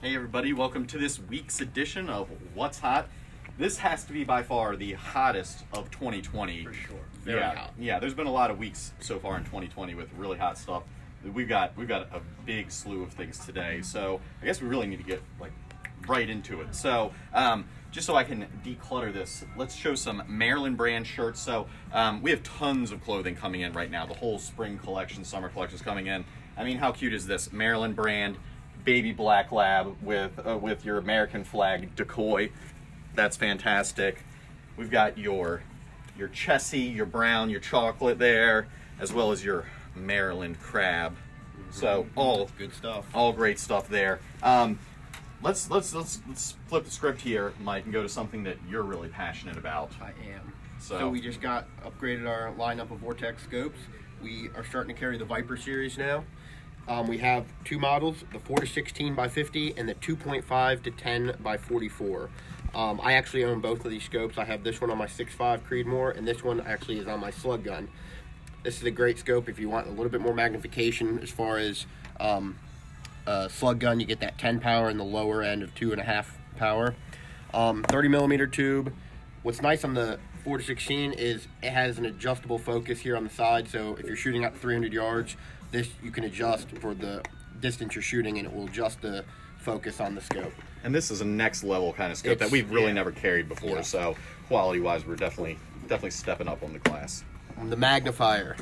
Hey everybody, welcome to this week's edition of What's Hot. This has to be by far the hottest of 2020. For sure. Very hot. Yeah, there's been a lot of weeks so far in 2020 with really hot stuff. We've got a big slew of things today, so I guess we really need to get right into it. So just so I can declutter this, let's show some Maryland brand shirts. So we have tons of clothing coming in right now. The whole spring collection, summer collection is coming in. I mean, how cute is this? Maryland brand baby black lab with your American flag decoy. That's fantastic. We've got your Chessie, your brown, your chocolate there, as well as your Maryland crab. So all good stuff. All great stuff there. Let's flip the script here, Mike, and go to something that you're really passionate about. I am. So we just upgraded our lineup of Vortex Scopes. We are starting to carry the Viper series now. We have two models, the 4-16 by 50 and the 2.5 to 10 by 44. I actually own both of these scopes. I have this one on my 6.5 Creedmoor, and this one actually is on my slug gun. This is a great scope if you want a little bit more magnification as far as slug gun. You get that 10 power in the lower end of 2.5 power. 30 millimeter tube. What's nice on the 4-16 is it has an adjustable focus here on the side, so if you're shooting at 300 yards, this you can adjust for the distance you're shooting, and it will adjust the focus on the scope. And this is a next level kind of scope that we've really never carried before. Yeah. So quality wise, we're definitely stepping up on the class. The magnifier,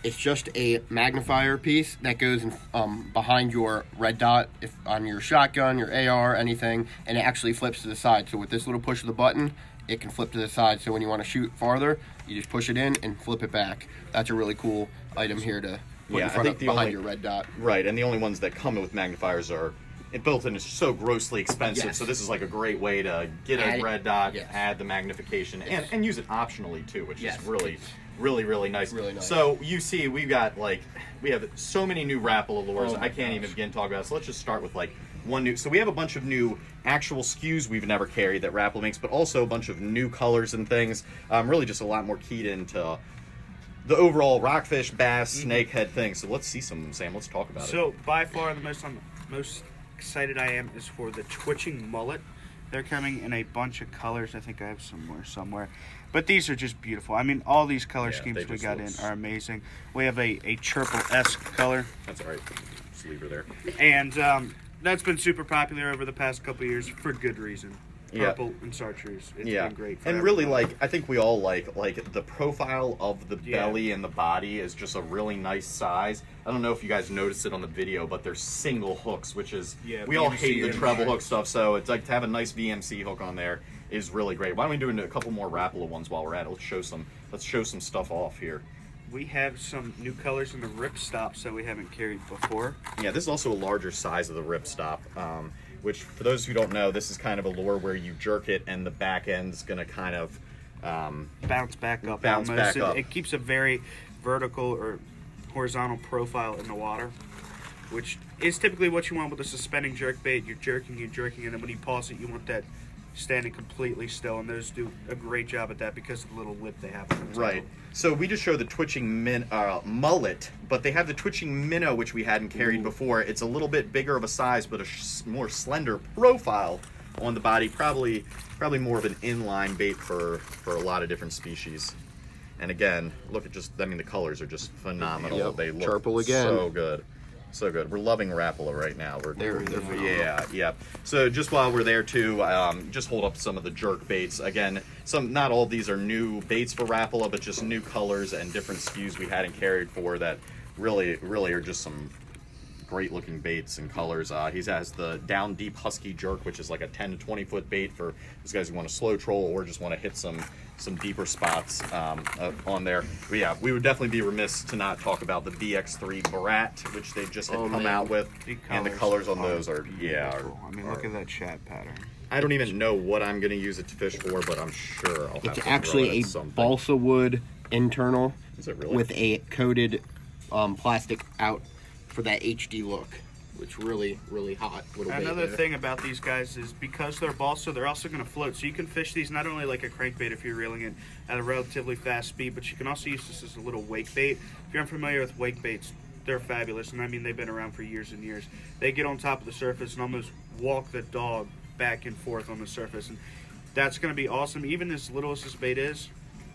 it's just a magnifier piece that goes in, behind your red dot on your shotgun, your AR, anything, and it actually flips to the side. So with this little push of the button, it can flip to the side. So when you want to shoot farther, you just push it in and flip it back. That's a really cool item here to put in front behind your red dot. Right, and the only ones that come with magnifiers are built-in is so grossly expensive. Yes. So this is like a great way to get a red dot, add the magnification, and use it optionally too, which is really nice. Really nice. So you see, we have so many new Rapala lures. I can't even begin to talk about it. So let's just start with one new. So we have a bunch of new actual SKUs we've never carried that Rapala makes, but also a bunch of new colors and things. Really just a lot more keyed into the overall rockfish, bass, snakehead thing. So let's see some, Sam. Let's talk about it. So by far the most excited I am is for the twitching mullet. They're coming in a bunch of colors. I think I have some more somewhere. But these are just beautiful. I mean, all these color schemes we got in are amazing. We have a Chirple-esque color. That's all right. Sleever there. And that's been super popular over the past couple of years for good reason. Purple and chartreuse. It's been great for and really, I think we all like the profile of the belly and the body is just a really nice size. I don't know if you guys noticed it on the video, but they're single hooks, which is we all hate the treble hook stuff. So it's like to have a nice VMC hook on there is really great. Why don't we do a couple more Rapala ones while we're at it? Let's show some stuff off here. We have some new colors in the ripstops that we haven't carried before. Yeah, this is also a larger size of the ripstop. Which, for those who don't know, this is kind of a lure where you jerk it and the back end's going to kind of bounce back up. It keeps a very vertical or horizontal profile in the water, which is typically what you want with a suspending jerk bait. You're jerking, and then when you pause it, you want that standing completely still, and those do a great job at that because of the little lip they have on the right. So we just showed the twitching mullet, but they have the twitching minnow, which we hadn't carried before. It's a little bit bigger of a size, but a more slender profile on the body. Probably more of an inline bait for a lot of different species. And again, look at the colors are just phenomenal. Yep. They look Chirple again. So good. So good. We're loving Rapala right now. They're yeah. So just while we're there too, just hold up some of the jerk baits. Again, not all of these are new baits for Rapala, but just new colors and different SKUs we hadn't carried for that really are just some great looking baits and colors. He has the down deep husky jerk, which is like a 10 to 20 foot bait for those guys who want to slow troll or just want to hit some deeper spots on there. But yeah, we would definitely be remiss to not talk about the BX3 Brat, which they just had come out with, and the colors on those are look at that chat pattern. I don't even know what I'm going to use it to fish for, but I'm sure I'll have It's actually a balsa wood internal. Is it really? With a coated plastic out for that HD look. It's really hot. Another thing about these guys is because they're balsa, they're also going to float. So you can fish these not only like a crankbait if you're reeling it at a relatively fast speed, but you can also use this as a little wake bait. If you're unfamiliar with wake baits, they're fabulous, and I mean they've been around for years and years. They get on top of the surface and almost walk the dog back and forth on the surface, and that's going to be awesome. Even as little as this bait is,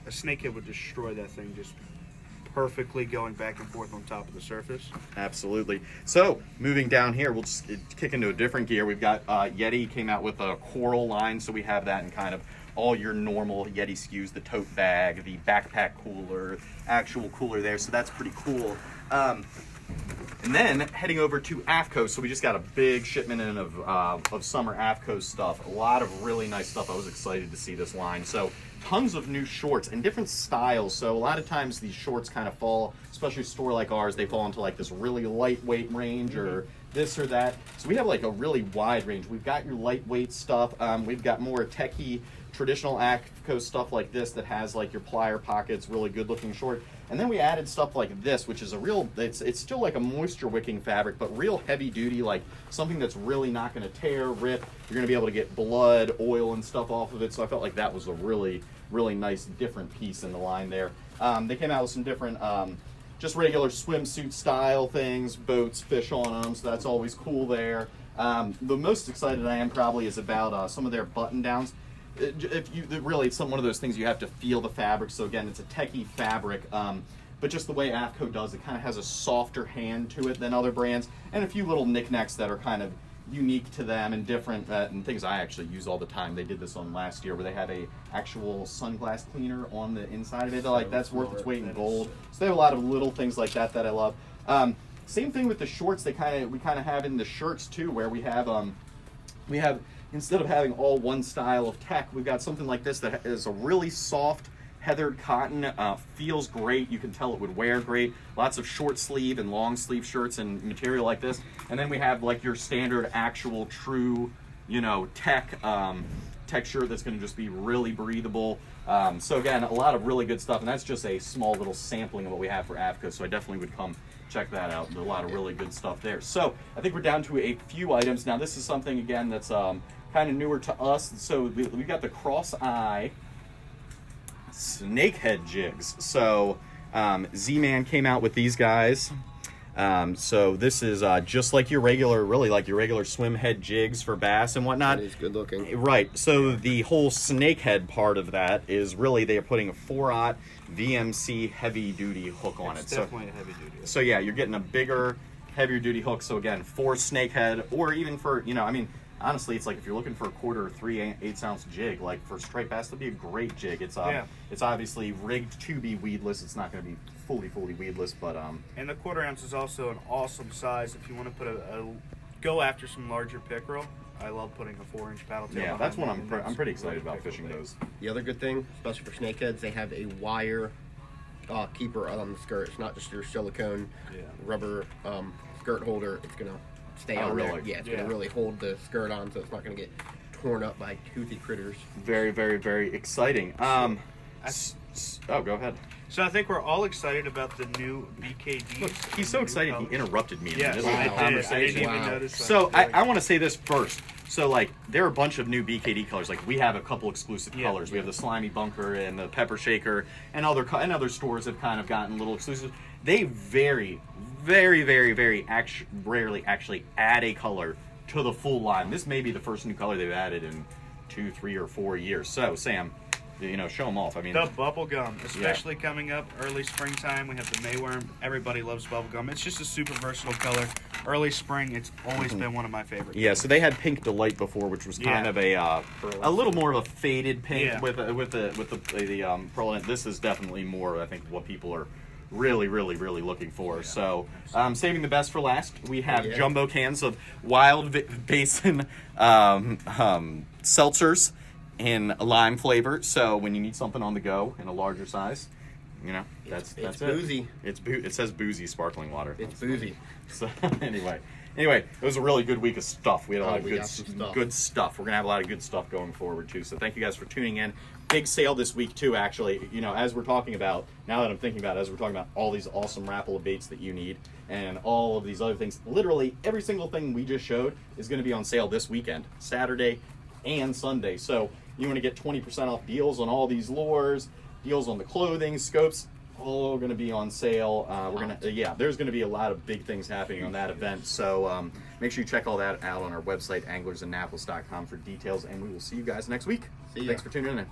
a snakehead would destroy that thing just perfectly going back and forth on top of the surface. Absolutely. So moving down here, we'll just kick into a different gear. We've got Yeti came out with a coral line, so we have that in kind of all your normal Yeti SKUs, the tote bag, the backpack cooler, actual cooler there, so that's pretty cool. And then heading over to AFCO, so we just got a big shipment in of summer AFCO stuff. A lot of really nice stuff. I was excited to see this line. So tons of new shorts and different styles. So a lot of times these shorts kind of fall, especially a store like ours, they fall into like this really lightweight range or this or that. So we have like a really wide range. We've got your lightweight stuff. We've got more techie, traditional AFCO stuff like this that has like your plier pockets, really good looking short. And then we added stuff like this, which is a real, it's still like a moisture wicking fabric, but real heavy duty, like something that's really not going to tear, rip. You're going to be able to get blood, oil, and stuff off of it. So I felt like that was a really, really nice different piece in the line there. They came out with some different, just regular swimsuit style things, boats, fish on them. So that's always cool there. The most excited I am probably is about some of their button downs. Really, it's one of those things you have to feel the fabric. So again, it's a techie fabric, but just the way AFCO does, it kind of has a softer hand to it than other brands, and a few little knickknacks that are kind of unique to them and different, and things I actually use all the time. They did this on last year where they have a actual sunglass cleaner on the inside of it. They're like, that's worth its weight in gold. So they have a lot of little things like that that I love. Same thing with the shorts. We kind of have in the shirts too, where we have instead of having all one style of tech, we've got something like this that is a really soft heathered cotton, feels great. You can tell it would wear great. Lots of short sleeve and long sleeve shirts and material like this. And then we have like your standard actual true, tech shirt that's going to just be really breathable. So again, a lot of really good stuff, and that's just a small little sampling of what we have for AFCO, so I definitely would come check that out. There's a lot of really good stuff there. So I think we're down to a few items. Now this is something, again, that's kind of newer to us. So we've got the cross eye snakehead jigs. So Z-Man came out with these guys. So this is just like your regular swim head jigs for bass and whatnot. It is good looking. Right. So the whole snakehead part of that is really they're putting a 4/0 VMC heavy duty hook on it. It's definitely a heavy duty. So yeah, you're getting a bigger, heavier duty hook. So again, for snakehead, or even for honestly, it's like if you're looking for a 1/4 or 3/8 ounce jig, like for striped bass, that'd be a great jig. It's it's obviously rigged to be weedless. It's not going to be fully weedless, but and the 1/4 ounce is also an awesome size if you want to put go after some larger pickerel. I love putting a 4-inch paddle tail. Yeah, that's what I'm pretty excited about fishing those. The other good thing, especially for snakeheads, they have a wire keeper on the skirt. It's not just your silicone rubber skirt holder. It's gonna stay on there. Yeah, it's gonna really hold the skirt on, so it's not gonna get torn up by toothy critters. Very, very, very exciting. Go ahead. So I think we're all excited about the new BKDs. Look, he's so excited he interrupted me in the middle of the I conversation. didn't even notice. So I want to say this first. So like there are a bunch of new BKD colors. Like we have a couple exclusive colors. We have the slimy bunker and the pepper shaker, and other stores have kind of gotten a little exclusive. They very, very, very, very rarely actually add a color to the full line. This may be the first new color they've added in 2, 3, or 4 years. So Sam, show them off. I mean, the bubblegum, especially coming up early springtime. We have the mayworm. Everybody loves bubblegum. It's just a super versatile color. Early spring, it's always been one of my favorites. Yeah, so they had Pink Delight before, which was kind of a little more of a faded pink with the pearl in it. This is definitely more, I think, what people are really, really, really looking for. Yeah. So, saving the best for last, we have jumbo cans of Wild Basin seltzers in a lime flavor. So when you need something on the go in a larger size, that's boozy. It says boozy sparkling water. It's boozy. So anyway, it was a really good week of stuff. We had a lot of good stuff. We're gonna have a lot of good stuff going forward too. So thank you guys for tuning in. Big sale this week too. Actually, as we're talking about all these awesome Rapala baits that you need and all of these other things, literally every single thing we just showed is going to be on sale this weekend, Saturday and Sunday. So you want to get 20% off deals on all these lures, deals on the clothing, scopes, all going to be on sale. There's going to be a lot of big things happening on that event. So make sure you check all that out on our website, anglersannapolis.com, for details. And we will see you guys next week. See ya. Thanks for tuning in.